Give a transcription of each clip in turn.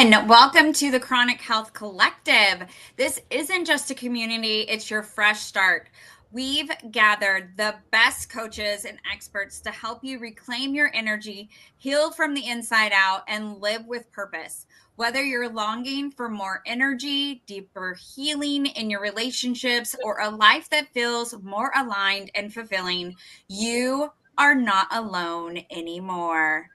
everyone. Welcome to the Chronic Health Collective. This isn't just a community, it's your fresh start. We've gathered the best coaches and experts to help you reclaim your energy, heal from the inside out, and live with purpose. Whether you're longing for more energy, deeper healing in your relationships, or a life that feels more aligned and fulfilling, you are not alone anymore.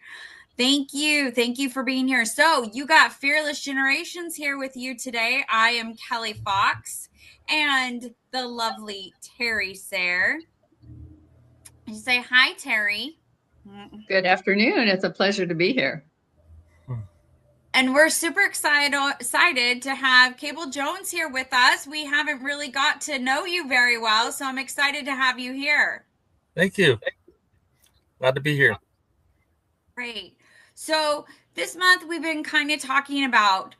Thank you. Thank you for being here. So, you got Fearless Generations here with you today. I am Kelly Fox and the lovely Terry Sayre. You say hi, Terry. Good afternoon. It's a pleasure to be here. And we're super excited to have Cable Jones here with us. We haven't really got to know you very well, so I'm excited to have you here. Thank you. Glad to be here. Great. So this month we've been kind of talking about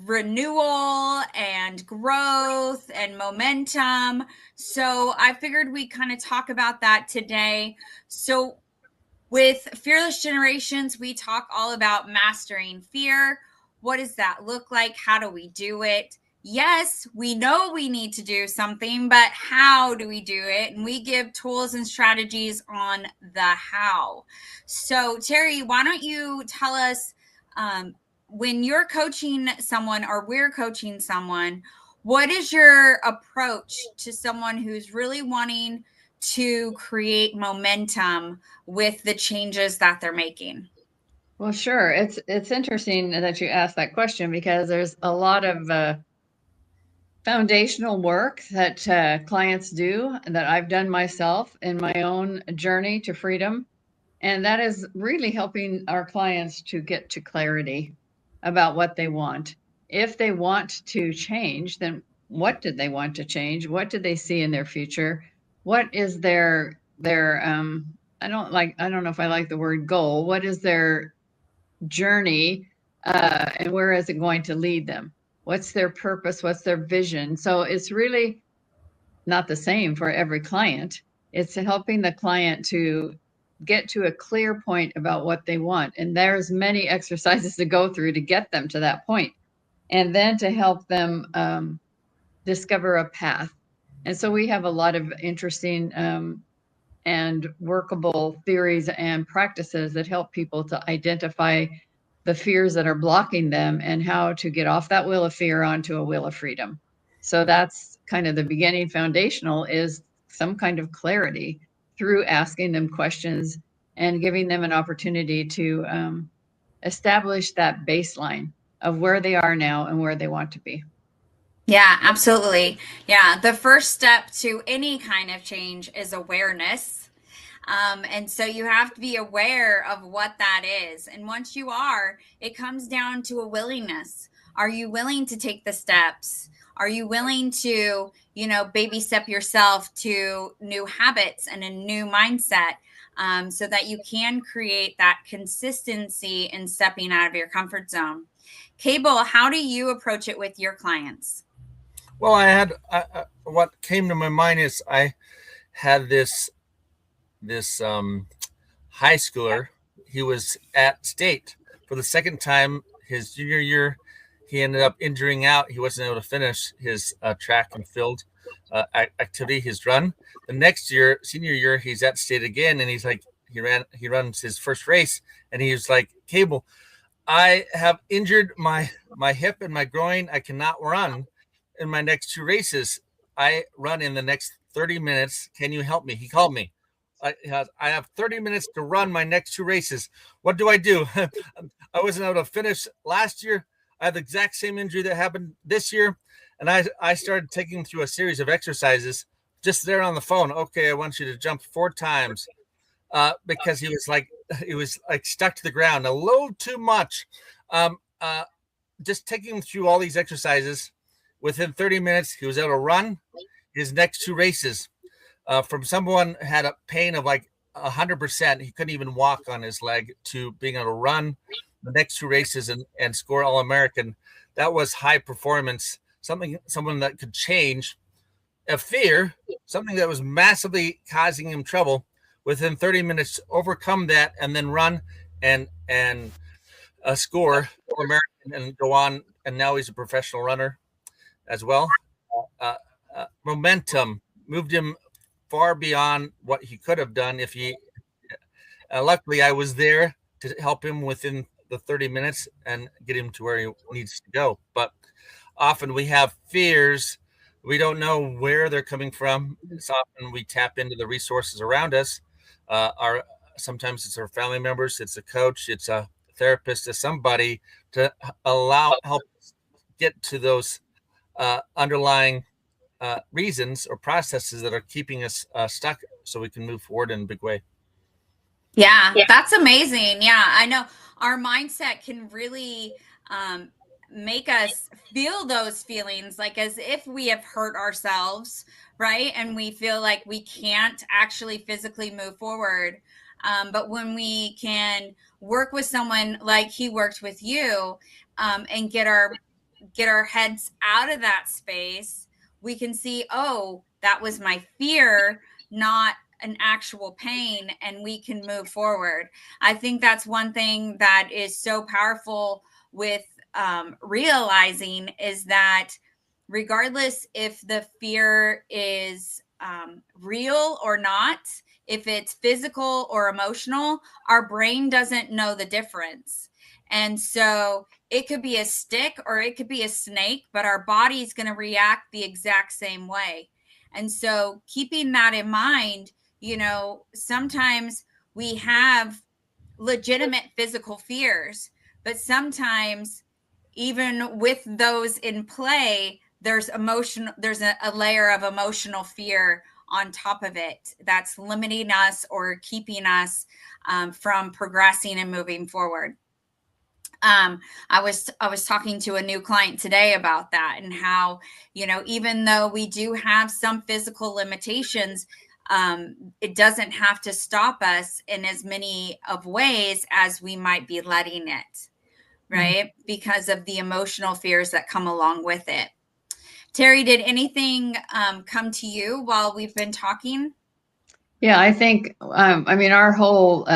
renewal and growth and momentum. So I figured we kind of talk about that today. So with Fearless Generations, we talk all about mastering fear. What does that look like? How do we do it? Yes, we know we need to do something, but how do we do it? And we give tools and strategies on the how. So, Terry, why don't you tell us when you're coaching someone or we're coaching someone, what is your approach to someone who's really wanting to create momentum with the changes that they're making? Well, sure. It's interesting that you asked that question because there's a lot of foundational work that clients do that I've done myself in my own journey to freedom. And that is really helping our clients to get to clarity about what they want. If they want to change, then what did they want to change? What do they see in their future? What is their I don't know if I like the word goal. What is their journey and where is it going to lead them? What's their purpose? What's their vision? So it's really not the same for every client. It's helping the client to get to a clear point about what they want. And there's many exercises to go through to get them to that point. And then to help them discover a path. And so we have a lot of interesting and workable theories and practices that help people to identify the fears that are blocking them and how to get off that wheel of fear onto a wheel of freedom. So that's kind of the beginning. Foundational is some kind of clarity through asking them questions and giving them an opportunity to establish that baseline of where they are now and where they want to be. Yeah, absolutely. Yeah, the first step to any kind of change is awareness. And so you have to be aware of what that is. And once you are, it comes down to a willingness. Are you willing to take the steps? Are you willing to, baby step yourself to new habits and a new mindset so that you can create that consistency in stepping out of your comfort zone? Cable, how do you approach it with your clients? Well, what came to my mind is I had this high schooler. He was at state for the second time his junior year. He ended up injuring out. He wasn't able to finish his track and field activity, his run. The next year, senior year, he's at state again, and he's like, he runs his first race, and he was like, Cable, I have injured my hip and my groin. I cannot run in my next two races. I run in the next 30 minutes. Can you help me? He called me. I have 30 minutes to run my next two races. What do I do? I wasn't able to finish last year. I have the exact same injury that happened this year. And I started taking him through a series of exercises just there on the phone. Okay, I want you to jump 4 times because he was like stuck to the ground a little too much. Just taking him through all these exercises. Within 30 minutes, he was able to run his next two races. From someone who had a pain of like 100%, he couldn't even walk on his leg, to being able to run the next two races and score All-American. That was high performance, someone that could change a fear, something that was massively causing him trouble, within 30 minutes, overcome that and then run and a score American and go on, and now he's a professional runner as well. Uh, Momentum moved him far beyond what he could have done if he. Luckily, I was there to help him within the 30 minutes and get him to where he needs to go. But often we have fears. We don't know where they're coming from. It's often we tap into the resources around us. Our Sometimes it's our family members, it's a coach, it's a therapist, it's somebody to help us get to those underlying reasons or processes that are keeping us stuck, so we can move forward in a big way. Yeah, that's amazing. Yeah, I know our mindset can really make us feel those feelings like as if we have hurt ourselves, right? And we feel like we can't actually physically move forward. But when we can work with someone like he worked with you, and get our heads out of that space, we can see, oh, that was my fear, not an actual pain, and we can move forward. I think that's one thing that is so powerful with realizing is that regardless if the fear is real or not, if it's physical or emotional, our brain doesn't know the difference. And so it could be a stick or it could be a snake, but our body's going to react the exact same way. And so keeping that in mind, sometimes we have legitimate physical fears, but sometimes even with those in play, there's a layer of emotional fear on top of it that's limiting us or keeping us from progressing and moving forward. I was talking to a new client today about that and how, even though we do have some physical limitations, it doesn't have to stop us in as many of ways as we might be letting it, right? Mm-hmm. Because of the emotional fears that come along with it. Terry, did anything come to you while we've been talking? Yeah, I think, our whole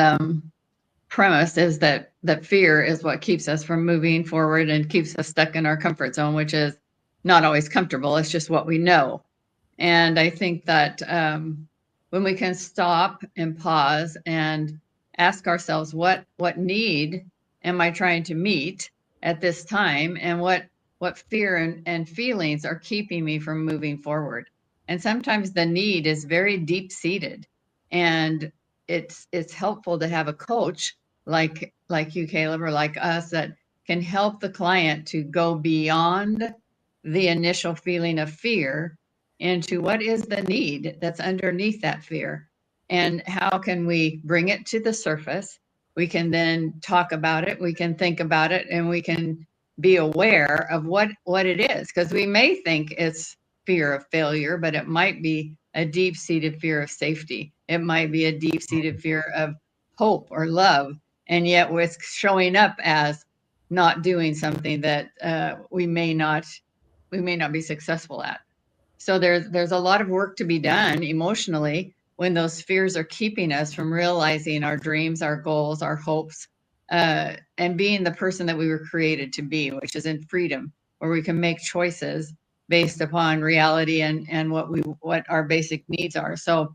premise is that fear is what keeps us from moving forward and keeps us stuck in our comfort zone, which is not always comfortable. It's just what we know. And I think that when we can stop and pause and ask ourselves, what need am I trying to meet at this time, and what fear and feelings are keeping me from moving forward? And sometimes the need is very deep seated, and it's helpful to have a coach like you, Caleb, or like us, that can help the client to go beyond the initial feeling of fear into what is the need that's underneath that fear, and how can we bring it to the surface. We can then talk about it, we can think about it, and we can be aware of what it is, because we may think it's fear of failure, but it might be a deep-seated fear of safety. It might be a deep-seated fear of hope or love, and yet it's showing up as not doing something that we may not be successful at. So there's a lot of work to be done emotionally when those fears are keeping us from realizing our dreams, our goals, our hopes, and being the person that we were created to be, which is in freedom, where we can make choices based upon reality and what our basic needs are. So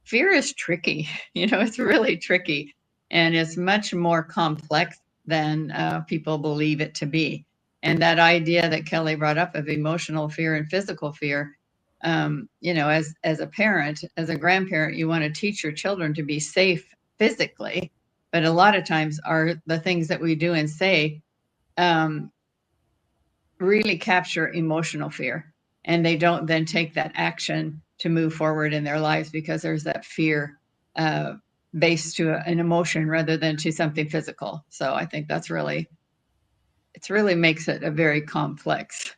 fear is tricky. It's really tricky, and it's much more complex than people believe it to be. And that idea that Kelly brought up of emotional fear and physical fear, as a parent, as a grandparent, you want to teach your children to be safe physically, but a lot of times the things that we do and say really capture emotional fear, and they don't then take that action to move forward in their lives because there's that fear based to an emotion rather than to something physical. So I think it really makes it a very complex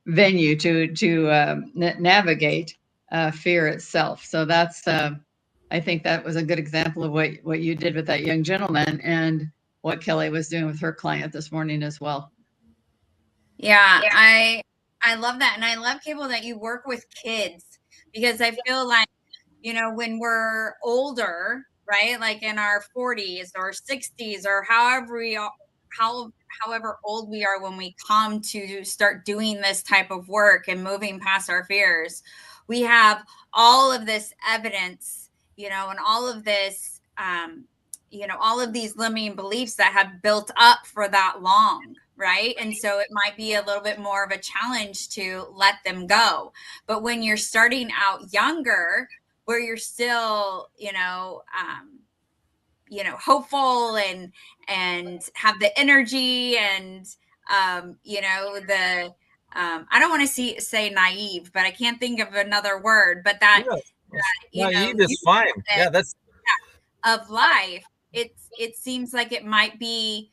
venue to navigate fear itself. So that's I think that was a good example of what you did with that young gentleman, and what Kelly was doing with her client this morning as well. Yeah, I love that. And I love, Cable, that you work with kids, because I feel like, when we're older, right? Like in our 40s or 60s or however however old we are when we come to start doing this type of work and moving past our fears, we have all of this evidence, and all of this, all of these limiting beliefs that have built up for that long, right? And so it might be a little bit more of a challenge to let them go. But when you're starting out younger, where you're still, hopeful and have the energy and, the, I don't want to say naive, but I can't think of another word, but that, naive is fine. Yeah, that's of life, it seems like it might be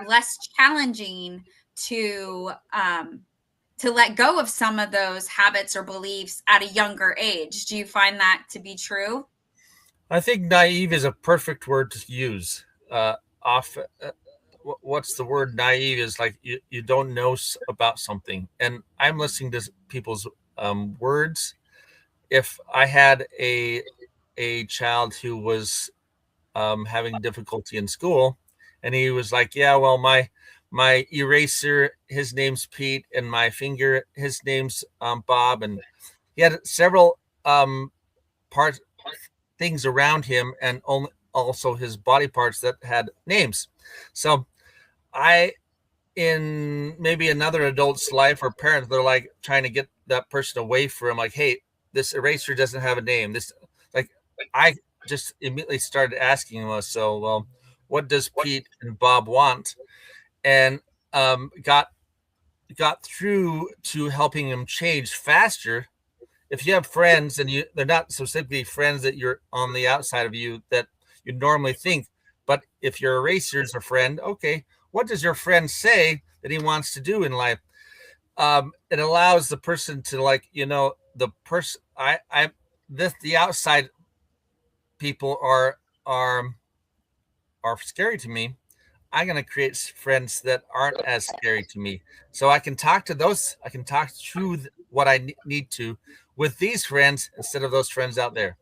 less challenging to let go of some of those habits or beliefs at a younger age. Do you find that to be true? I think naive is a perfect word to use. Off, what's the word? Naive is like you don't know about something, and I'm listening to people's words. If I had a child who was having difficulty in school, and he was like, "Yeah, well, my eraser, his name's Pete, and my finger, his name's Bob," and he had several parts things around him, and also his body parts that had names. So I, in maybe another adult's life or parents, they're like trying to get that person away from, like, hey, this eraser doesn't have a name. This, like, I just immediately started asking him, so, well, what does Pete and Bob want? And got through to helping him change faster. If you have friends and they're not specifically friends that you're on the outside of you that you normally think, but if your eraser is a friend, okay, what does your friend say that he wants to do in life? It allows the person to, like, the person, the outside people are scary to me. I'm going to create friends that aren't as scary to me. So I can talk through what I need to with these friends instead of those friends out there.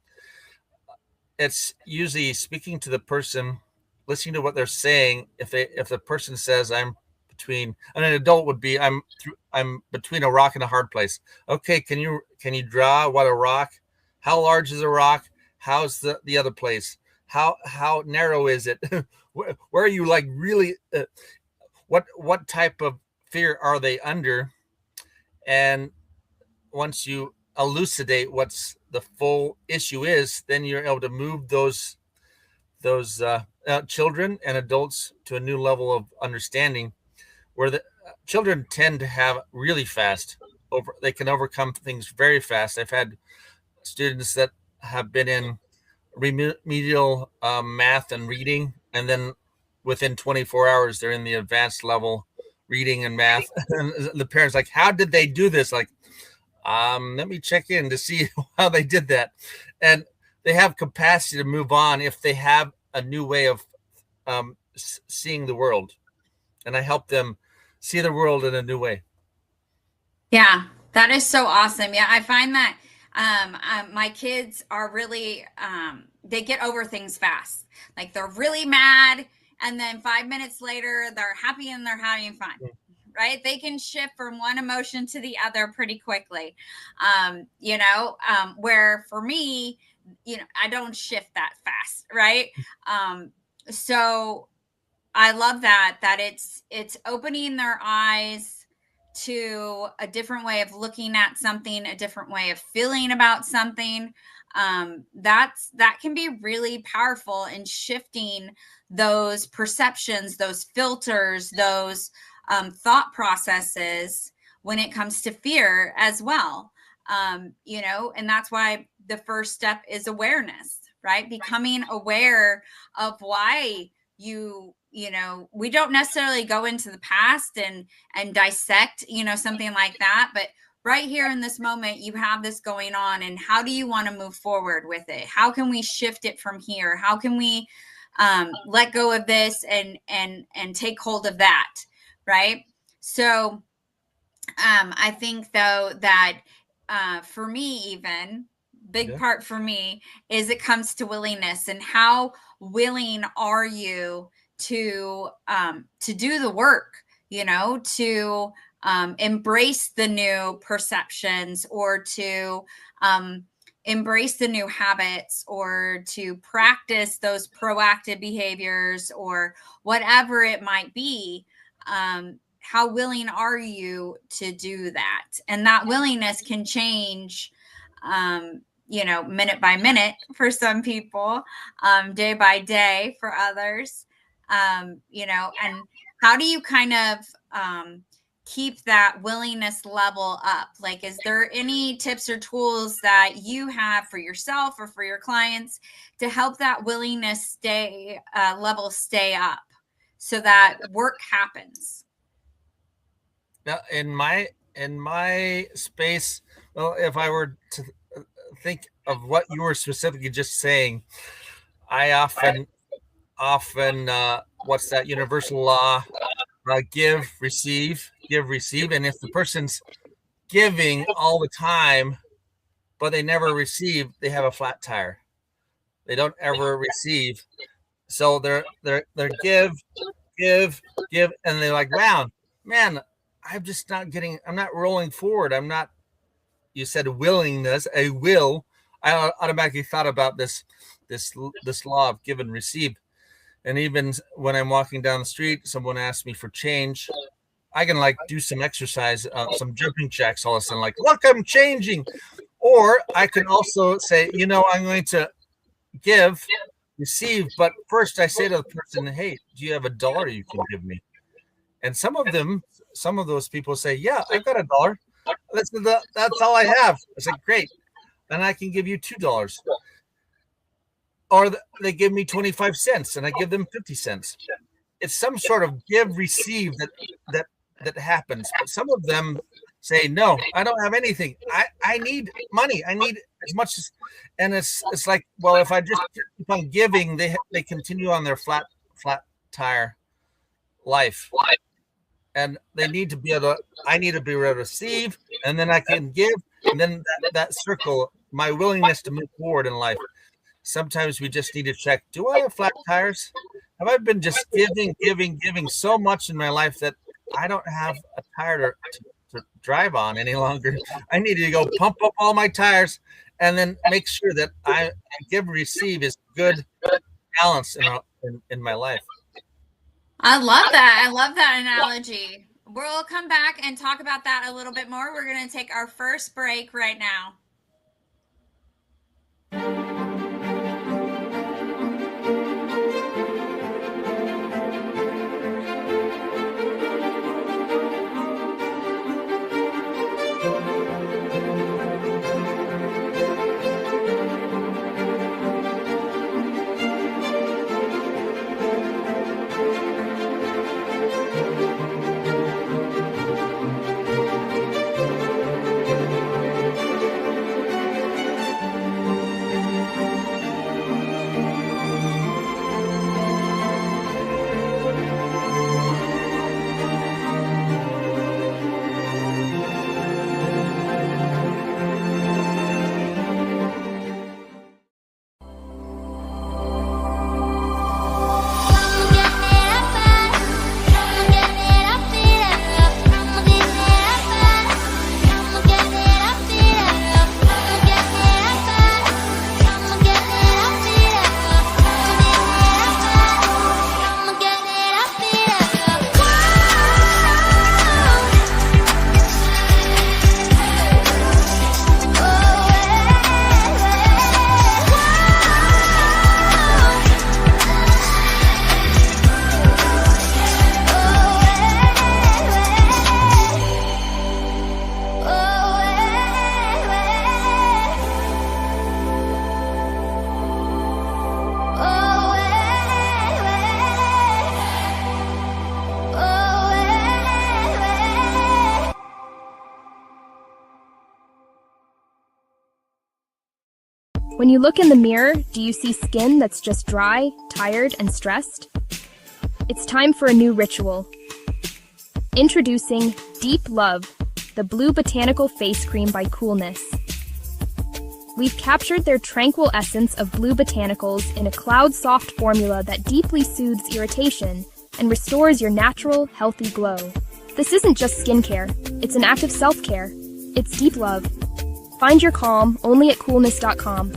It's usually speaking to the person, listening to what they're saying. If the person says, an adult would be, I'm between a rock and a hard place. Okay, can you draw what a rock? How large is a rock? How's the other place? How narrow is it? Where are you, like, really? What type of fear are they under? And once you elucidate what's the full issue is, then you're able to move those children and adults to a new level of understanding, where the children tend to have really fast they can overcome things very fast. I've had students that have been in remedial math and reading, and then within 24 hours they're in the advanced level reading and math. And the parents like, how did they do this? Like, let me check in to see how they did that. And they have capacity to move on if they have a new way of seeing the world, and I help them see the world in a new way. Yeah, that is so awesome. Yeah, I find that my kids are really, they get over things fast. Like, they're really mad, and then 5 minutes later, they're happy and they're having fun. Right? They can shift from one emotion to the other pretty quickly. Where for me, I don't shift that fast. Right? So I love that it's opening their eyes to a different way of looking at something, a different way of feeling about something. That can be really powerful in shifting those perceptions, those filters, those thought processes when it comes to fear as well. And that's why the first step is awareness, right? Becoming aware of why we don't necessarily go into the past and dissect, something like that, but right here in this moment, you have this going on, and how do you want to move forward with it? How can we shift it from here? How can we let go of this and take hold of that? Right. So I think, though, that for me, even big part for me is it comes to willingness, and how willing are you to do the work, to embrace the new perceptions, or to embrace the new habits, or to practice those proactive behaviors, or whatever it might be. How willing are you to do that? And that willingness can change, minute by minute for some people, day by day for others, and how do you kind of keep that willingness level up? Like, is there any tips or tools that you have for yourself or for your clients to help that willingness level stay up so that work happens? Now, in my space, well, if I were to think of what you were specifically just saying, I often what's that universal law? Give, receive, and if the person's giving all the time, but they never receive, they have a flat tire. They don't ever receive, so they're give, and they're like, man, I'm just not getting. I'm not rolling forward. I'm not. You said willingness, a will. I automatically thought about this law of give and receive. And even when I'm walking down the street, someone asks me for change, I can like do some exercise, some jumping jacks all of a sudden, like, look, I'm changing. Or I can also say, I'm going to give, receive. But first I say to the person, hey, do you have $1 you can give me? And some of those people say, yeah, I've got $1. That's all I have. I said, great. And I can give you $2. Or they give me 25 cents and I give them 50 cents. It's some sort of give receive that happens. But some of them say, no, I don't have anything. I need money. I need as much as, and it's like, well, if I just keep on giving, they continue on their flat tire life. And they need to be able to, I need to be able to receive, and then I can give, and then that circle, my willingness to move forward in life. Sometimes we just need to check, do I have flat tires? Have I been just giving so much in my life that I don't have a tire to drive on any longer? I need to go pump up all my tires and then make sure that I give receive is good balance in my life. I love that. I love that analogy. We'll come back and talk about that a little bit more. We're going to take our first break right now. When you look in the mirror, do you see skin that's just dry, tired, and stressed? It's time for a new ritual. Introducing Deep Love, the blue botanical face cream by Coolness. We've captured their tranquil essence of blue botanicals in a cloud-soft formula that deeply soothes irritation and restores your natural, healthy glow. This isn't just skincare. It's an act of self-care. It's deep love. Find your calm only at coolness.com.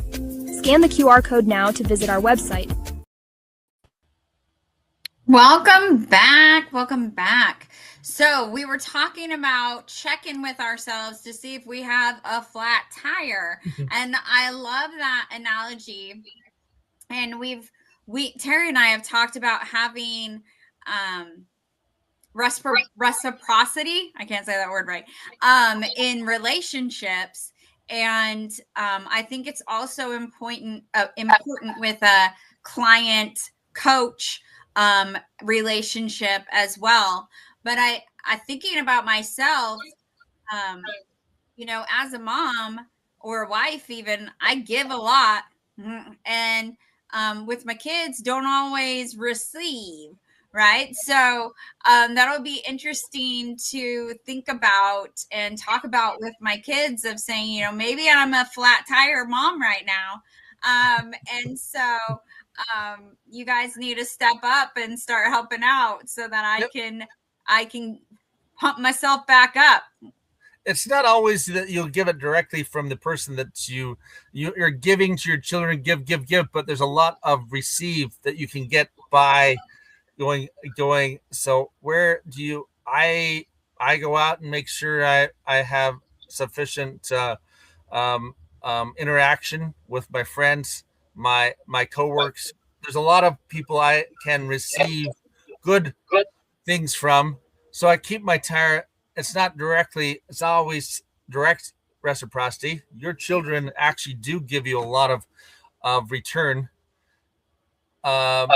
Scan the QR code now to visit our website. Welcome back. Welcome back. So we were talking about checking with ourselves to see if we have a flat tire. And I love that analogy. And Terry and I have talked about having reciprocity. I can't say that word right. In relationships. And I think it's also important with a client coach relationship as well. But I thinking about myself, as a mom or a wife, even, I give a lot, and with my kids, don't always receive. Right. So that'll be interesting to think about and talk about with my kids, of saying, maybe I'm a flat tire mom right now. And so you guys need to step up and start helping out so that I can pump myself back up. It's not always that you'll give it directly from the person that you're giving to your children, give, but there's a lot of receive that you can get by going. So where do I go out and make sure I have sufficient interaction with my friends, my coworkers. There's a lot of people I can receive good things from. So I keep my tire. It's not always direct reciprocity. Your children actually do give you a lot of return. And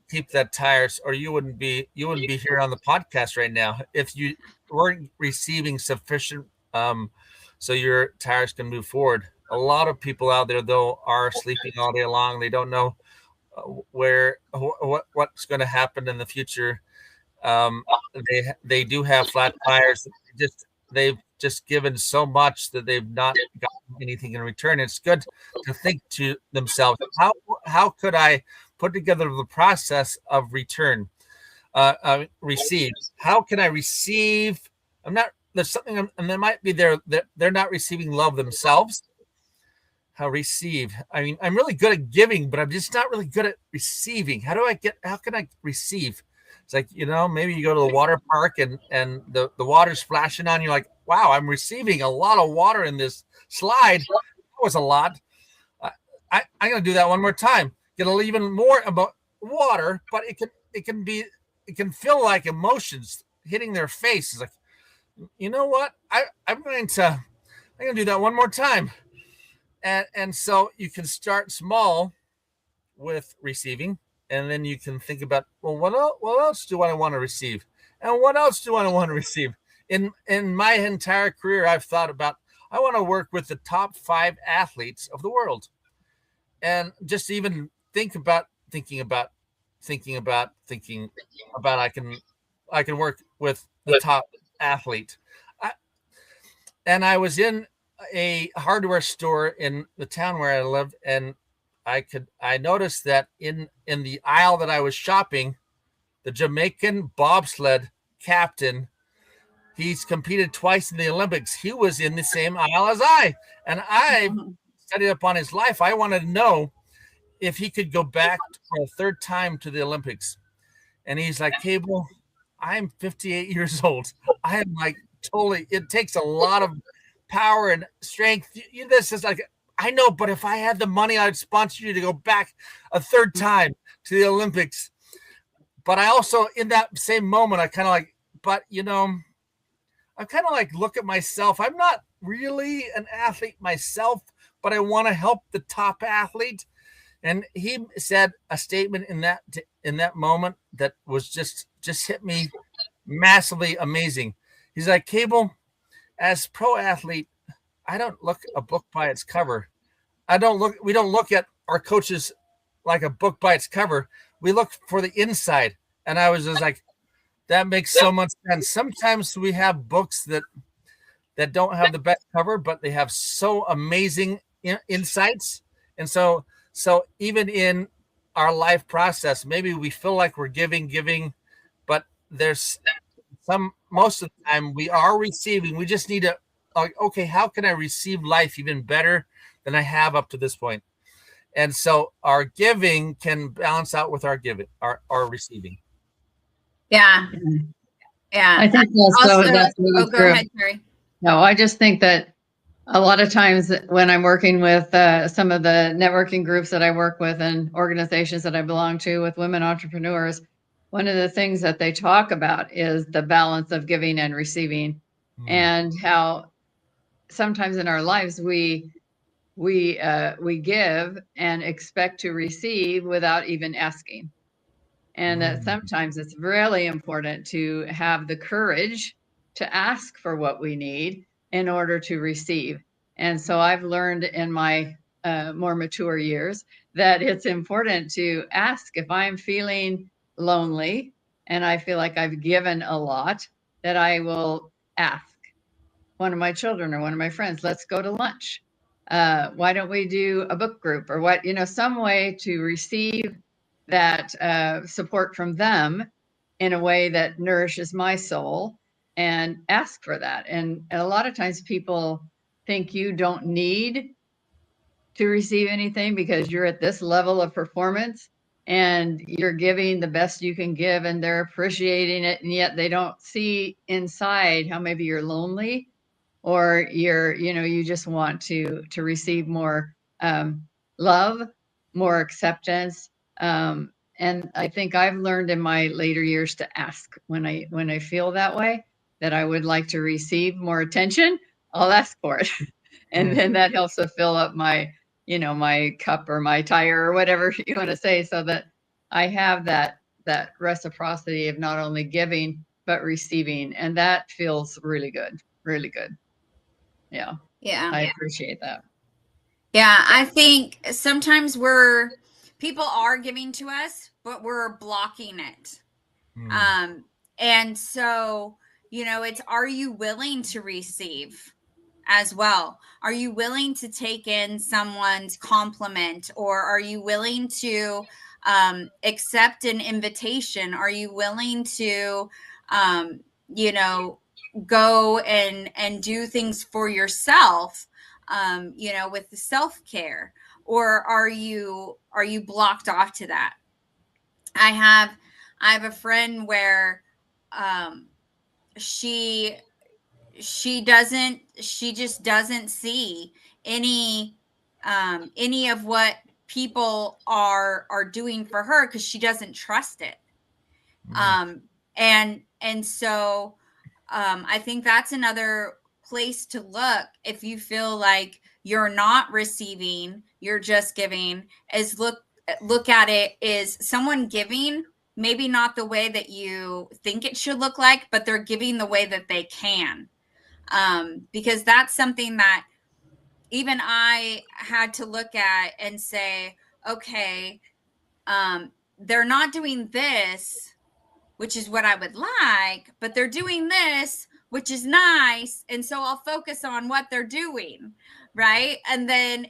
keep that tires, or you wouldn't be here on the podcast right now if you weren't receiving sufficient so your tires can move forward. A lot of people out there, though, are sleeping all day long. They don't know what's going to happen in the future. They do have flat tires. They've just given so much that they've not gotten anything in return. It's good to think to themselves, how could I put together the process of return, receive? How can I receive? There's something, and there might be they're not receiving love themselves. How receive? I mean, I'm really good at giving, but I'm just not really good at receiving. How can I receive? It's like, maybe you go to the water park and the water's splashing on you, like, wow, I'm receiving a lot of water in this slide. That was a lot. I'm going to do that one more time. Get a little even more about water, but it can feel like emotions hitting their face. It's like, you know what? I'm going to do that one more time. And so you can start small with receiving, and then you can think about, well, what else do I want to receive? And what else do I want to receive? In my entire career, I've thought about, I want to work with the top 5 athletes of the world. And just even thinking about I can work with the top athlete. I was in a hardware store in the town where I lived, and I noticed that in the aisle that I was shopping, the Jamaican bobsled captain, he's competed twice in the Olympics. He was in the same aisle as I, and I studied up on his life. I wanted to know if he could go back for a third time to the Olympics. And he's like, Cable, I'm 58 years old. I am like, totally, it takes a lot of power and strength. This is like, I know, but if I had the money, I'd sponsor you to go back a third time to the Olympics. But I also, in that same moment, I kind of like, but I kind of like look at myself. I'm not really an athlete myself, but I want to help the top athlete. And he said a statement in that moment that was just hit me massively amazing. He's like, Cable, as pro athlete, I don't look a book by its cover. We don't look at our coaches like a book by its cover. We look for the inside. And I was just like, that makes so much sense. Sometimes we have books that don't have the best cover, but they have so amazing insights. And so even in our life process, maybe we feel like we're giving, but there's most of the time we are receiving. We just need to, like, okay, how can I receive life even better than I have up to this point? And so our giving can balance out with our receiving. Yeah. Yeah. I think that's really go true. ahead, Terry. No, I just think that a lot of times when I'm working with some of the networking groups that I work with and organizations that I belong to with women entrepreneurs, one of the things that they talk about is the balance of giving and receiving, and how sometimes in our lives we give and expect to receive without even asking. And that sometimes it's really important to have the courage to ask for what we need in order to receive. And so I've learned in my more mature years that it's important to ask if I'm feeling lonely and I feel like I've given a lot, that I will ask one of my children or one of my friends, let's go to lunch. Why don't we do a book group, or what, some way to receive that support from them in a way that nourishes my soul, and ask for that. And a lot of times people think you don't need to receive anything because you're at this level of performance and you're giving the best you can give and they're appreciating it, and yet they don't see inside how maybe you're lonely, or you just want to receive more love, more acceptance. And I think I've learned in my later years to ask when I feel that way, that I would like to receive more attention. I'll ask for it. And then that helps to fill up my my cup or my tire or whatever you want to say, so that I have that reciprocity of not only giving but receiving, and that feels really good, really good. Yeah. Yeah. I appreciate that. Yeah, I think sometimes people are giving to us, but we're blocking it. And so, it's, are you willing to receive as well? Are you willing to take in someone's compliment, or are you willing to accept an invitation? Are you willing to, go and do things for yourself, with the self-care, or are you blocked off to that? I have a friend where she just doesn't see any of what people are doing for her, because she doesn't trust it. And so I think that's another place to look. If you feel like you're not receiving, you're just giving, is look at it, is someone giving maybe not the way that you think it should look like, but they're giving the way that they can. Because that's something that even I had to look at and say, okay, they're not doing this, which is what I would like, but they're doing this, which is nice. And so I'll focus on what they're doing. Right. And then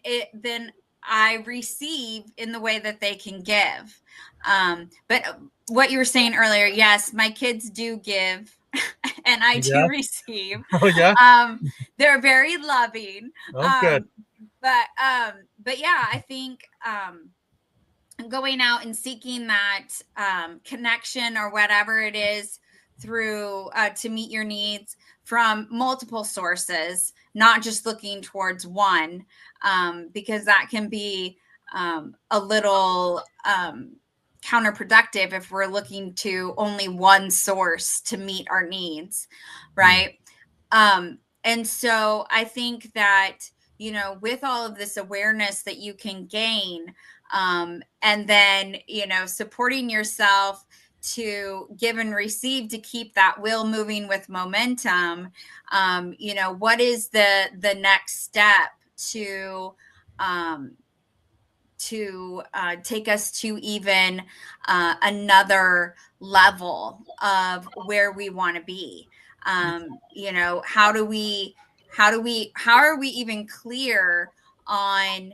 I receive in the way that they can give. But what you were saying earlier, yes, my kids do give and I do receive. Oh, yeah. They're very loving. Oh, good. But yeah, I think, going out and seeking that connection or whatever it is through to meet your needs from multiple sources, not just looking towards one, because that can be a little counterproductive if we're looking to only one source to meet our needs, right? And so I think that, with all of this awareness that you can gain, and then, supporting yourself to give and receive, to keep that wheel moving with momentum, what is the next step to take us to even another level of where we want to be? How are we even clear on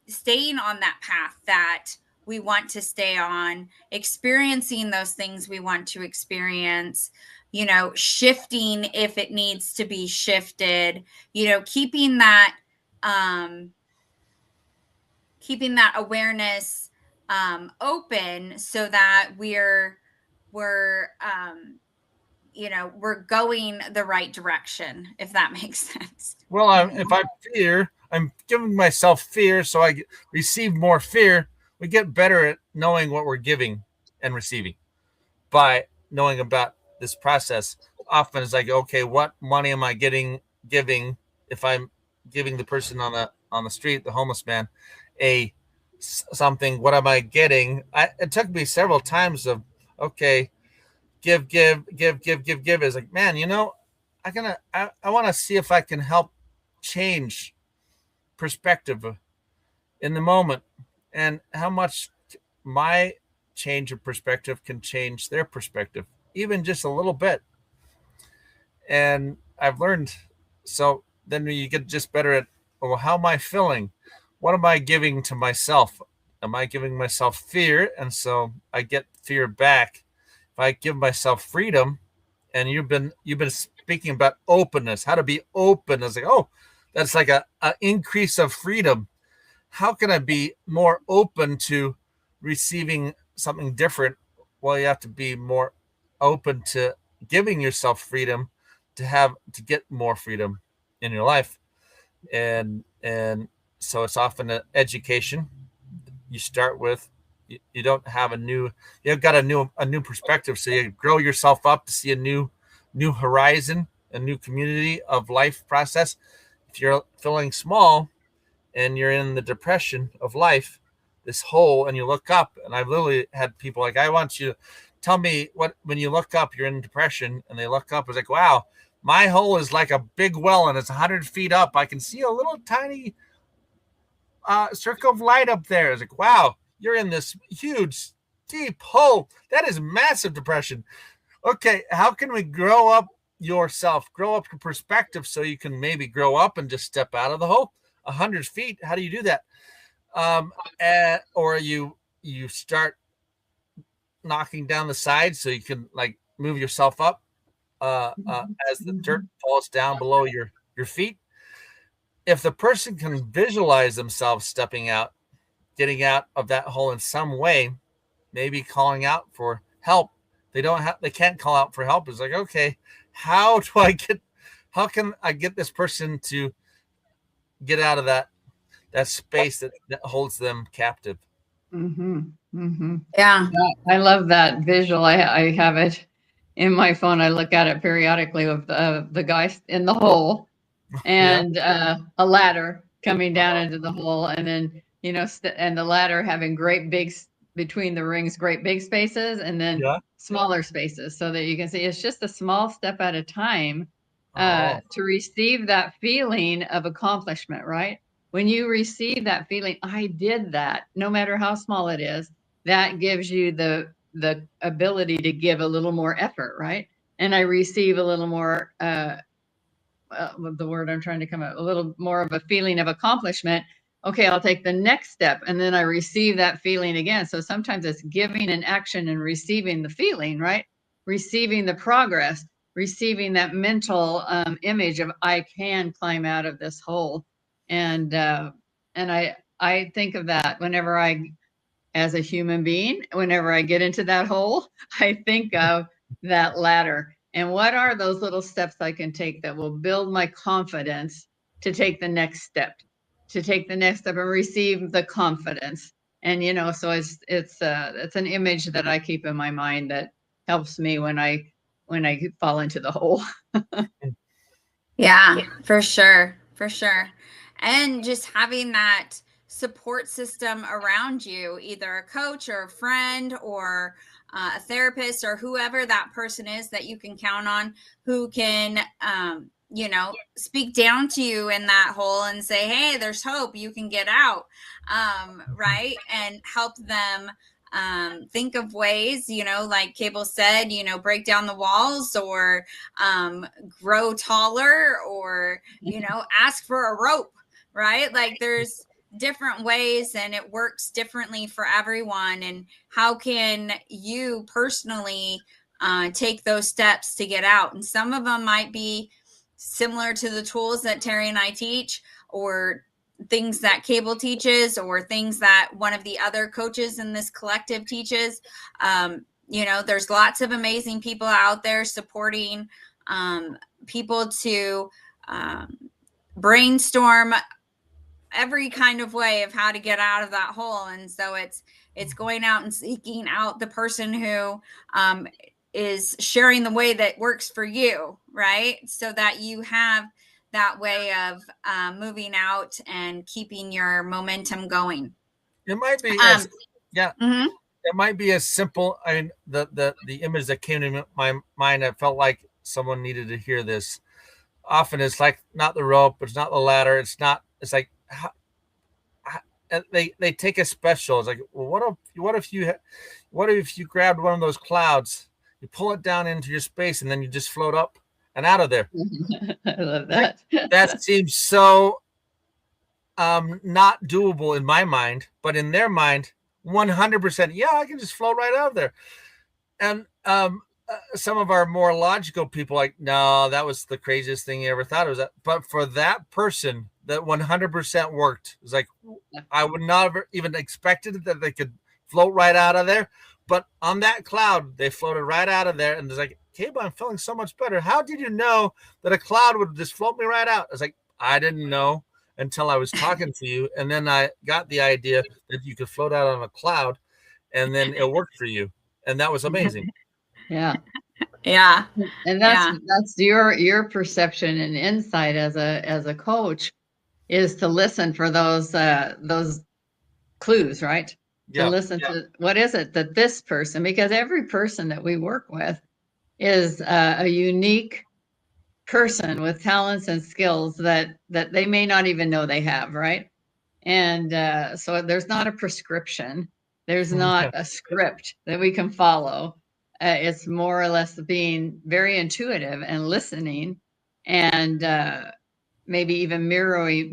staying on that path that we want to stay on, experiencing those things we want to experience, shifting if it needs to be shifted, keeping that awareness open so that we're going the right direction, if that makes sense. Well, if I fear, I'm giving myself fear, so I receive more fear. We get better at knowing what we're giving and receiving by knowing about this process. Often it's like, okay, what money am I giving? If I'm giving the person on the street, the homeless man, something, what am I getting? It took me several times of, okay, give. It's like, man, I want to see if I can help change perspective in the moment, and how much my change of perspective can change their perspective, even just a little bit. And I've learned, so then you get just better at, well, how am I feeling? What am I giving to myself? Am I giving myself fear? And so I get fear back. If I give myself freedom, and you've been speaking about openness, how to be open. It's like, oh, that's like a increase of freedom. How can I be more open to receiving something different? Well, you have to be more open to giving yourself freedom to get more freedom in your life. And so it's often an education. You start with, you don't have you've got a new perspective. So you grow yourself up to see a new horizon, a new community of life process. If you're feeling small and you're in the depression of life, this hole, and you look up, and I've literally had people like, I want you to tell me what, when you look up, you're in depression, and they look up, it's like, wow, my hole is like a big well, and it's 100 feet up. I can see a little tiny circle of light up there. It's like, wow, you're in this huge, deep hole. That is massive depression. Okay, how can we grow up your perspective so you can maybe grow up and just step out of the hole? 100 feet, how do you do that? Or you start knocking down the sides so you can like move yourself up as the dirt falls down below your feet. If the person can visualize themselves stepping out, getting out of that hole in some way, maybe calling out for help. They can't call out for help. It's like, okay, how can I get this person to get out of that space that holds them captive? Mm-hmm. Mm-hmm. Yeah. I love that visual. I have it in my phone. I look at it periodically of the guy in the hole and a ladder coming down into the hole, and then and the ladder having great big between the rings, great big spaces, and then smaller spaces, so that you can see it's just a small step at a time to receive that feeling of accomplishment, right? When you receive that feeling, I did that, no matter how small it is, that gives you the ability to give a little more effort, right? And I receive a little more the word I'm trying to come up, a little more of a feeling of accomplishment. Okay, I'll take the next step, and then I receive that feeling again. So sometimes it's giving an action and receiving the feeling, right? Receiving the progress, receiving that mental image of I can climb out of this hole. And I think of that whenever as a human being, whenever I get into that hole, I think of that ladder. And what are those little steps I can take that will build my confidence to take the next step, and receive the confidence? And so it's an image that I keep in my mind that helps me when I fall into the hole. Yeah, for sure. And just having that support system around you, either a coach or a friend or a therapist or whoever that person is that you can count on, who can speak down to you in that hole and say, hey, there's hope, you can get out, right? And help them think of ways, like Cable said, break down the walls, or grow taller, or ask for a rope, right? Like there's different ways and it works differently for everyone. And how can you personally take those steps to get out? And some of them might be similar to the tools that Terry and I teach, or things that Cable teaches, or things that one of the other coaches in this collective teaches. There's lots of amazing people out there supporting people to brainstorm every kind of way of how to get out of that hole. And so it's going out and seeking out the person who is sharing the way that works for you, right? So that you have that way of moving out and keeping your momentum going. It might be mm-hmm. It might be as simple. I mean, the image that came to my mind, I felt like someone needed to hear this. Often it's like not the rope, it's not the ladder, it's like they take a special. It's like, well, what if you grabbed one of those clouds, you pull it down into your space, and then you just float up and out of there. I love that. That seems so not doable in my mind, but in their mind, 100%. Yeah, I can just float right out of there. And some of our more logical people like, no, that was the craziest thing you ever thought it was. But for that person, that 100% worked. It's like, I would not have even expected that they could float right out of there. But on that cloud, they floated right out of there. And it's like, Cable, I'm feeling so much better. How did you know that a cloud would just float me right out? It's like, I didn't know until I was talking to you. And then I got the idea that you could float out on a cloud, and then it worked for you. And that was amazing. Yeah. Yeah. And that's your perception and insight as a coach, is to listen for those clues, right? To listen to what is it that this person, because every person that we work with is a unique person with talents and skills that they may not even know they have, right? And so there's not a prescription, there's not a script that we can follow. It's more or less being very intuitive and listening, and maybe even mirroring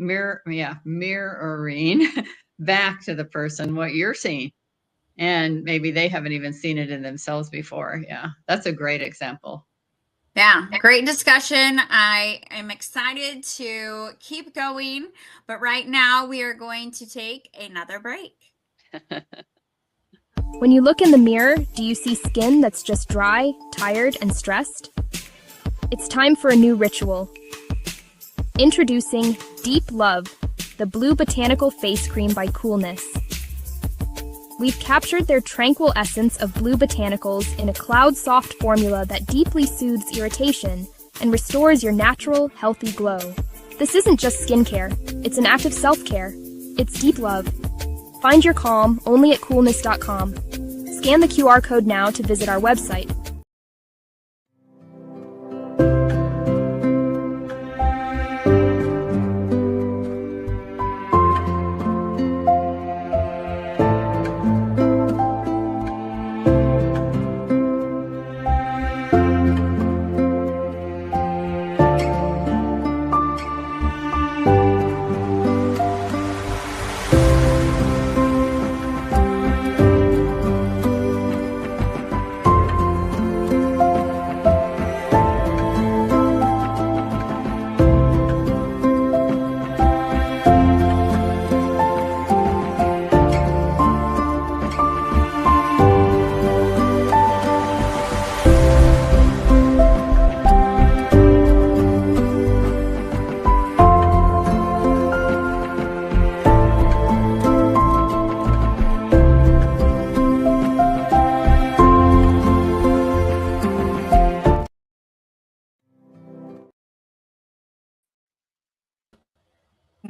back to the person what you're seeing, and maybe they haven't even seen it in themselves before. Yeah, that's a great example. Yeah, great discussion. I am excited to keep going, but right now we are going to take another break. When you look in the mirror, do you see skin that's just dry, tired, and stressed? It's time for a new ritual. Introducing Deep Love, the blue botanical face cream by Coolness. We've captured their tranquil essence of blue botanicals in a cloud-soft formula that deeply soothes irritation and restores your natural, healthy glow. This isn't just skincare, it's an act of self-care. It's deep love. Find your calm only at coolness.com. Scan the QR code now to visit our website.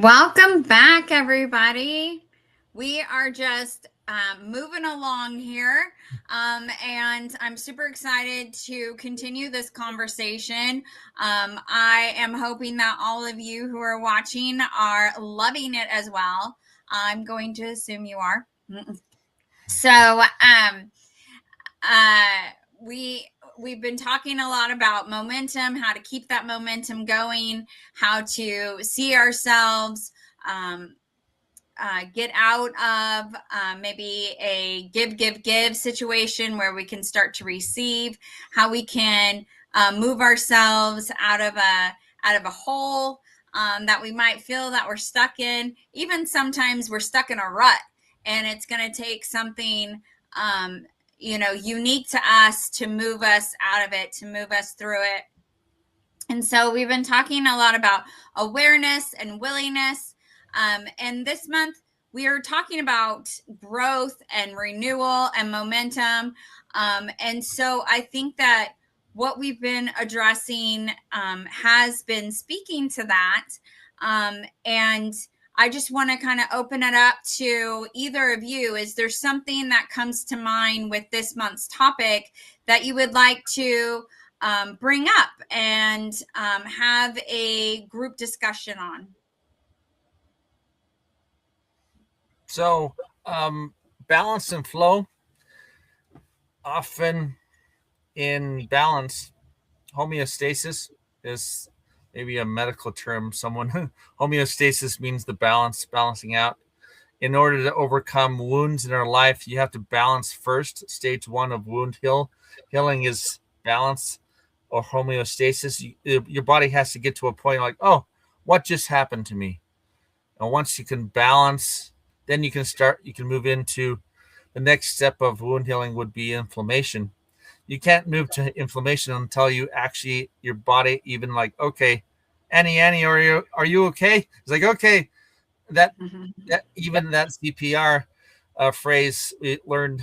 Welcome back, everybody. We are just moving along here, and I'm super excited to continue this conversation. I am hoping that all of you who are watching are loving it as well. I'm going to assume you are. So we've been talking a lot about momentum, how to keep that momentum going, how to see ourselves get out of maybe a give situation where we can start to receive, how we can move ourselves out of a hole that we might feel that we're stuck in. Even sometimes we're stuck in a rut, and it's going to take something unique to us to move us out of it, to move us through it. And so we've been talking a lot about awareness and willingness. And this month, we are talking about growth and renewal and momentum. And so I think that what we've been addressing has been speaking to that. And I just want to kind of open it up to either of you. Is there something that comes to mind with this month's topic that you would like to bring up and have a group discussion on? So, balance and flow. Often in balance, homeostasis is maybe a medical term. Homeostasis means the balancing out. In order to overcome wounds in our life, you have to balance first. Stage 1 of wound healing is balance or homeostasis. Your body has to get to a point like, oh, what just happened to me? And once you can balance, then you can move into the next step of wound healing would be inflammation. You can't move to inflammation until you actually, your body even like, okay, Annie, are you okay? It's like, okay, that CPR phrase we learned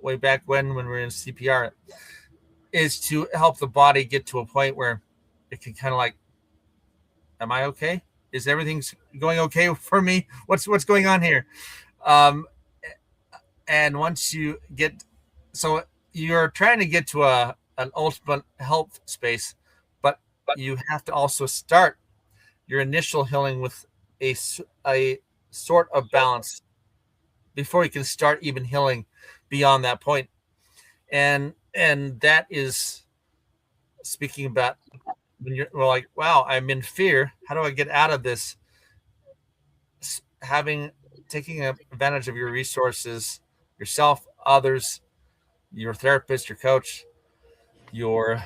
way back when we were in CPR is to help the body get to a point where it can kind of like, am I okay? Is everything going okay for me? What's going on here? And once you get, so you're trying to get to an ultimate health space, but you have to also start your initial healing with a sort of balance before you can start even healing beyond that point. And that is speaking about when we're like, wow, I'm in fear. How do I get out of this? Taking advantage of your resources, yourself, others, your therapist, your coach, your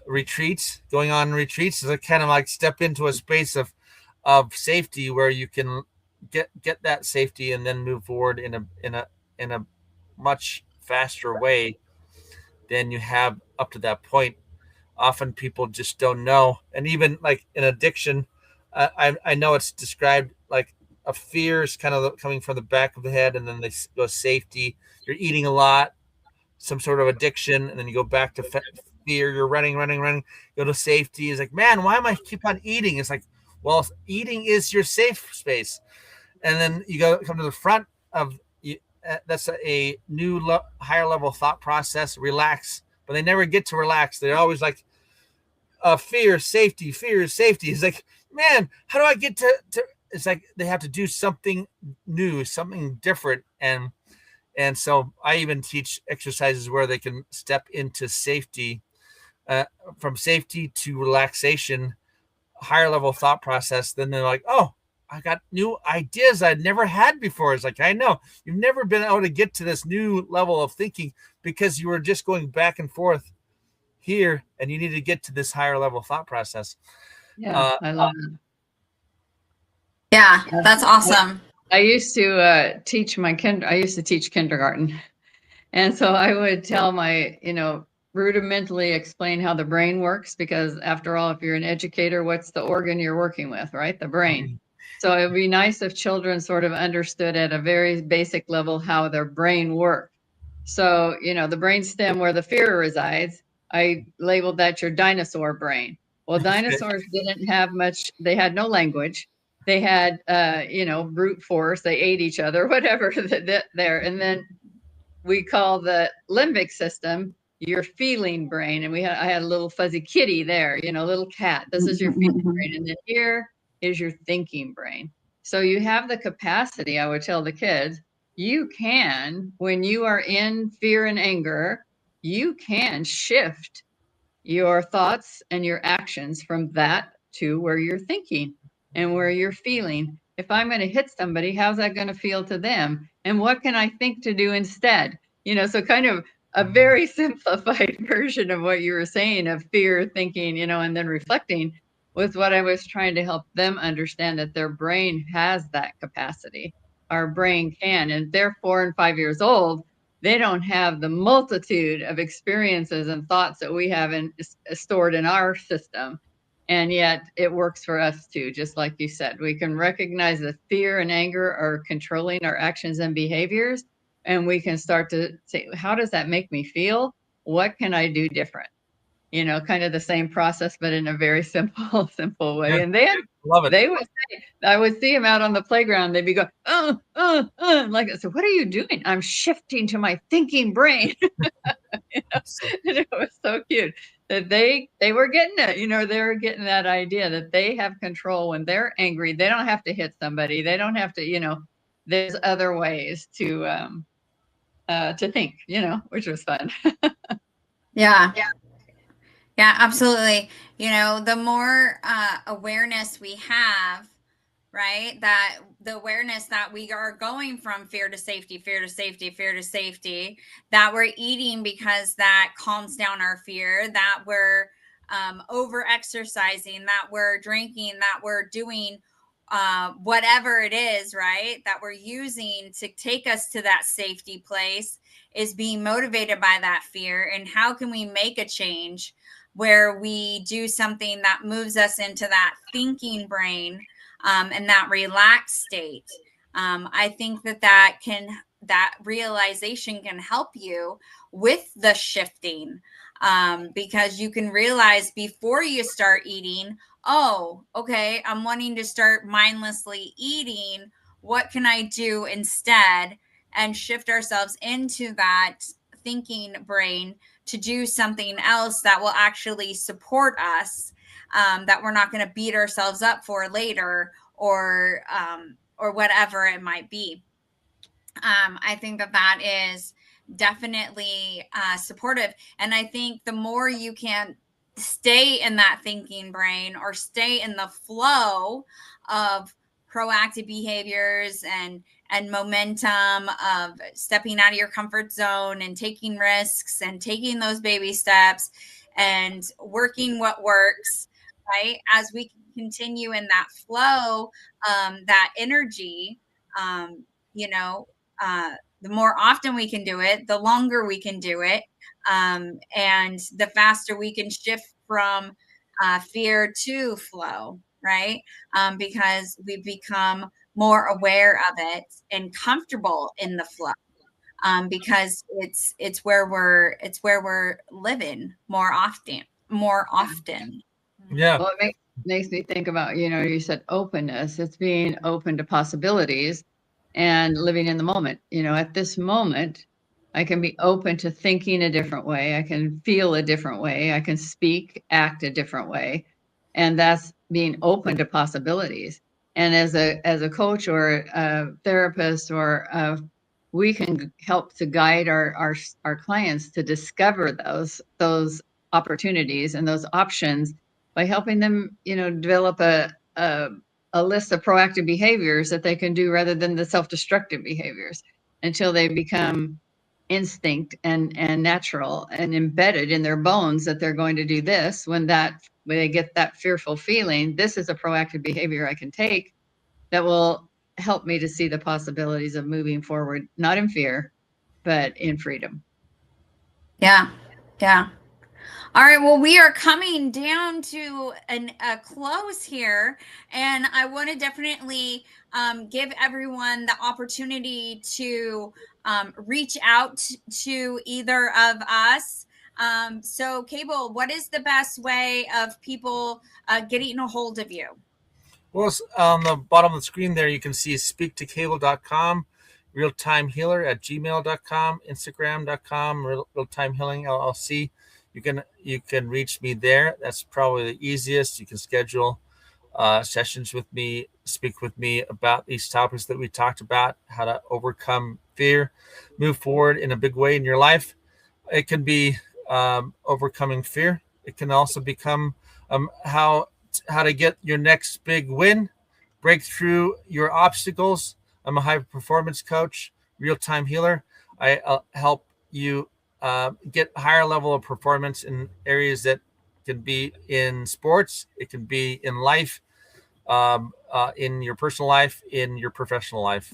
retreats, going on retreats is a kind of like step into a space of safety where you can get that safety and then move forward in a much faster way than you have up to that point. Often people just don't know, and even like in addiction, I know it's described like a fear is kind of coming from the back of the head, and then they go safety. You're eating a lot, some sort of addiction, and then you go back to fear. You're running, go to safety. It's like, man, why am I keep on eating? It's like, well, eating is your safe space. And then you come to the front of that's a new higher level thought process. Relax, but they never get to relax. They're always like, fear, safety. It's like, man, how do I get to? It's like they have to do something new, something different, and so I even teach exercises where they can step into safety, from safety to relaxation, higher level thought process. Then they're like, oh, I got new ideas I'd never had before. It's like, I know you've never been able to get to this new level of thinking because you were just going back and forth here, and you need to get to this higher level thought process. Yeah, I love it. Yeah, that's awesome. I used to teach kindergarten. And so I would tell rudimentally explain how the brain works, because after all, if you're an educator, what's the organ you're working with, right? The brain. So it would be nice if children sort of understood at a very basic level how their brain worked. So, the brain stem where the fear resides, I labeled that your dinosaur brain. Well, dinosaurs didn't have much, they had no language. They had, brute force, they ate each other, whatever there. And then we call the limbic system your feeling brain. And I had a little fuzzy kitty there, little cat. This is your feeling brain. And then here is your thinking brain. So you have the capacity, I would tell the kids, you can, when you are in fear and anger, you can shift your thoughts and your actions from that to where you're thinking. and where you're feeling, if I'm going to hit somebody, how's that going to feel to them? And what can I think to do instead? So kind of a very simplified version of what you were saying of fear, thinking, and then reflecting was what I was trying to help them understand, that their brain has that capacity. Our brain can, and they're 4 and 5 years old. They don't have the multitude of experiences and thoughts that we have stored in our system. And yet it works for us too, just like you said. We can recognize that fear and anger are controlling our actions and behaviors. And we can start to say, how does that make me feel? What can I do different? Kind of the same process, but in a very simple way. Yeah, And then love it. they would say, I would see them out on the playground. They'd be going, like, so what are you doing? I'm shifting to my thinking brain. And it was so cute that they were getting it. They were getting that idea that they have control when they're angry. They don't have to hit somebody. They don't have to, there's other ways to think, which was fun. Yeah. Yeah, absolutely. The more awareness we have, right, that the awareness that we are going from fear to safety, fear to safety, fear to safety, that we're eating because that calms down our fear, that we're over exercising, that we're drinking, that we're doing whatever it is, right, that we're using to take us to that safety place, is being motivated by that fear. And how can we make a change where we do something that moves us into that thinking brain and that relaxed state? I think that realization can help you with the shifting, because you can realize before you start eating, oh, okay, I'm wanting to start mindlessly eating. What can I do instead? And shift ourselves into that thinking brain to do something else that will actually support us, that we're not going to beat ourselves up for later, or whatever it might be. I think that is definitely supportive. And I think the more you can stay in that thinking brain, or stay in the flow of proactive behaviors and momentum of stepping out of your comfort zone and taking risks and taking those baby steps and working what works, right? As we continue in that flow, that energy, you know, the more often we can do it, the longer we can do it, and the faster we can shift from fear to flow, right? Because we become more aware of it and comfortable in the flow, because it's where we're living more often. Yeah. Well, it makes me think about, you said openness. It's being open to possibilities and living in the moment. At this moment, I can be open to thinking a different way. I can feel a different way. I can speak, act a different way. And that's being open to possibilities. And as a coach or a therapist, or we can help to guide our clients to discover those opportunities and those options by helping them, develop a list of proactive behaviors that they can do rather than the self-destructive behaviors, until they become instinct and natural and embedded in their bones that they're going to do this when they get that fearful feeling. This is a proactive behavior I can take that will help me to see the possibilities of moving forward, not in fear, but in freedom. Yeah. All right, well, we are coming down to a close here, and I want to definitely give everyone the opportunity to reach out to either of us. So, Cable, what is the best way of people getting a hold of you? Well, on the bottom of the screen there, you can see speaktocable.com, realtimehealer@gmail.com, instagram.com, realtime healing LLC. You can reach me there. That's probably the easiest. You can schedule sessions with me, speak with me about these topics that we talked about, how to overcome fear, move forward in a big way in your life. It can be overcoming fear. It can also become how to get your next big win. break through your obstacles. I'm a high performance coach, real-time healer. I help you get higher level of performance in areas that can be in sports. It can be in life, in your personal life, in your professional life.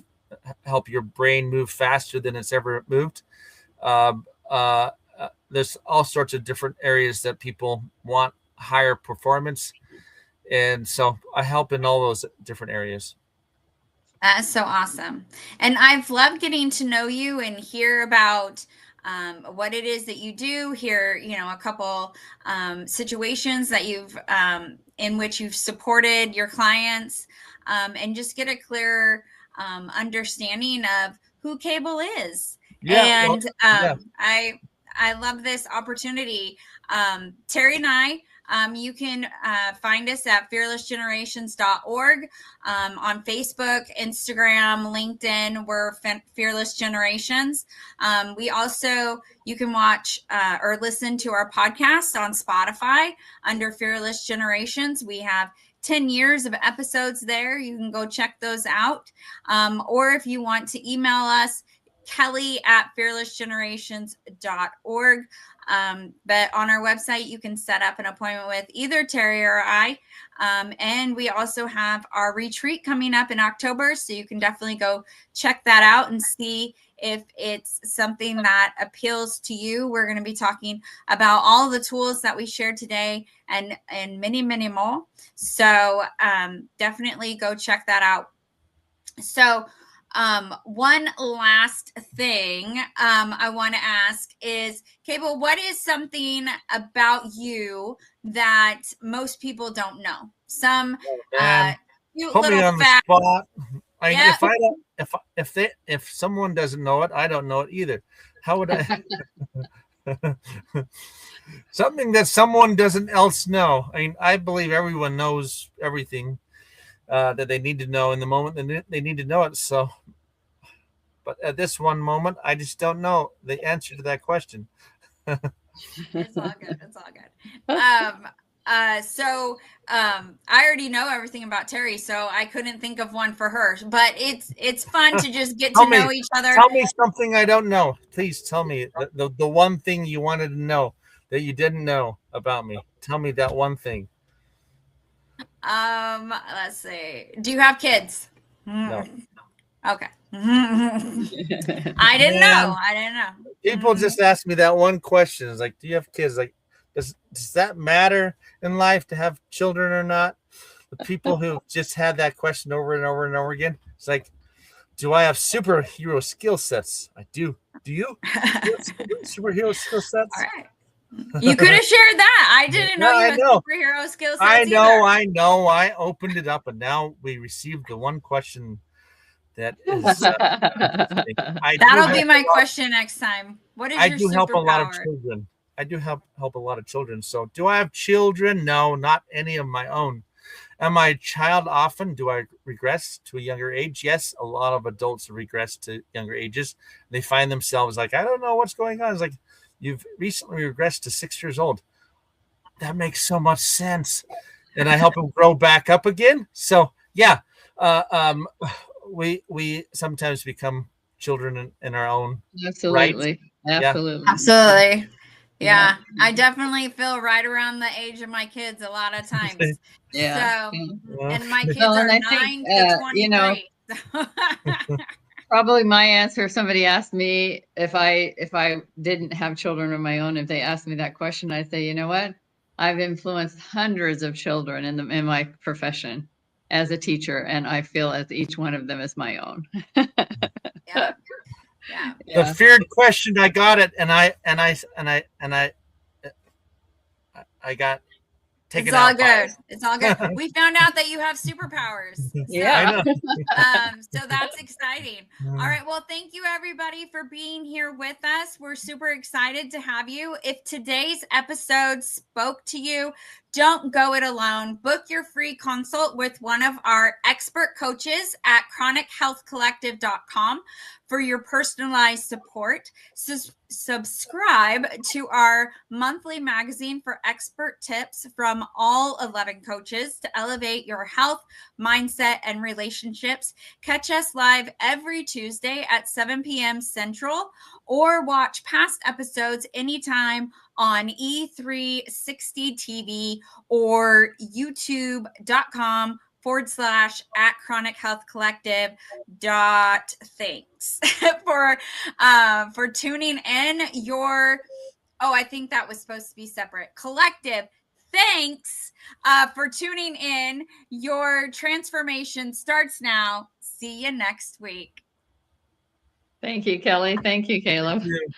Help your brain move faster than it's ever moved. There's all sorts of different areas that people want higher performance. And so I help in all those different areas. That's so awesome. And I've loved getting to know you and hear about what it is that you do, hear, a couple situations that you've in which you've supported your clients, and just get a clearer understanding of who Cable is. Yeah, And yeah. I love this opportunity. Terry and I, you can find us at fearlessgenerations.org, on Facebook, Instagram, LinkedIn. We're Fearless Generations. You can watch or listen to our podcast on Spotify under Fearless Generations. We have 10 years of episodes there. You can go check those out. Or if you want to email us, kelly@fearlessgenerations.org. But on our website, you can set up an appointment with either Terry or I. And we also have our retreat coming up in October. So you can definitely go check that out and see if it's something that appeals to you. We're going to be talking about all the tools that we shared today and many, many more. So definitely go check that out. So one last thing I want to ask is, Cable, what is something about you that most people don't know? Some cute Put me little on the fact. spot. Yep. If someone doesn't know it, I don't know it either. How would I? Something that someone doesn't else know. I mean, I believe everyone knows everything that they need to know in the moment that they need to know it. So, but at this one moment, I just don't know the answer to that question. It's all good. It's all good. I already know everything about Terry, so I couldn't think of one for her. But it's fun to just get to know each other. Tell me something I don't know. Please tell me the one thing you wanted to know that you didn't know about me. Tell me that one thing. Let's see. Do you have kids? No. Okay. I didn't know. People just ask me that one question. It's like, do you have kids? Like, does that matter in life to have children or not? The people who just had that question over and over and over again. It's like, do I have superhero skill sets? I do. Do you? Superhero skill sets? All right. You could have shared that. I didn't know you had superhero skill sets. I know. I opened it up, and now we received the one question that is. That'll be my question next time. What is your superpower? I do help a lot of children. I do help a lot of children. So, do I have children? No, not any of my own. Am I a child often? Do I regress to a younger age? Yes, a lot of adults regress to younger ages. They find themselves like, I don't know what's going on. It's like, you've recently regressed to 6 years old. That makes so much sense. And I help them grow back up again. So, yeah, we sometimes become children in our own Absolutely. Right. Absolutely. Yeah. Absolutely. Yeah, I definitely feel right around the age of my kids a lot of times. Yeah. So, and my kids are 9 to 23. Probably my answer, if somebody asked me if I didn't have children of my own, if they asked me that question, I'd say, you know what? I've influenced hundreds of children in my profession as a teacher, and I feel as each one of them is my own. Yeah. The feared question, I got it, and I got taken it's all out. Good. It's all good. We found out that you have superpowers. Yeah. So that's exciting. All right. Well, thank you everybody for being here with us. We're super excited to have you. If today's episode spoke to you, don't go it alone. Book your free consult with one of our expert coaches at chronichealthcollective.com for your personalized support. Subscribe to our monthly magazine for expert tips from all 11 coaches to elevate your health, mindset, and relationships. Catch us live every Tuesday at 7 p.m. Central, or watch past episodes anytime on E360 TV or youtube.com/at Chronic Health Collective. Thanks for tuning in. I think that was supposed to be separate. Collective, thanks for tuning in. Your transformation starts now. See you next week. Thank you, Kelly. Thank you, Caleb. Thank you.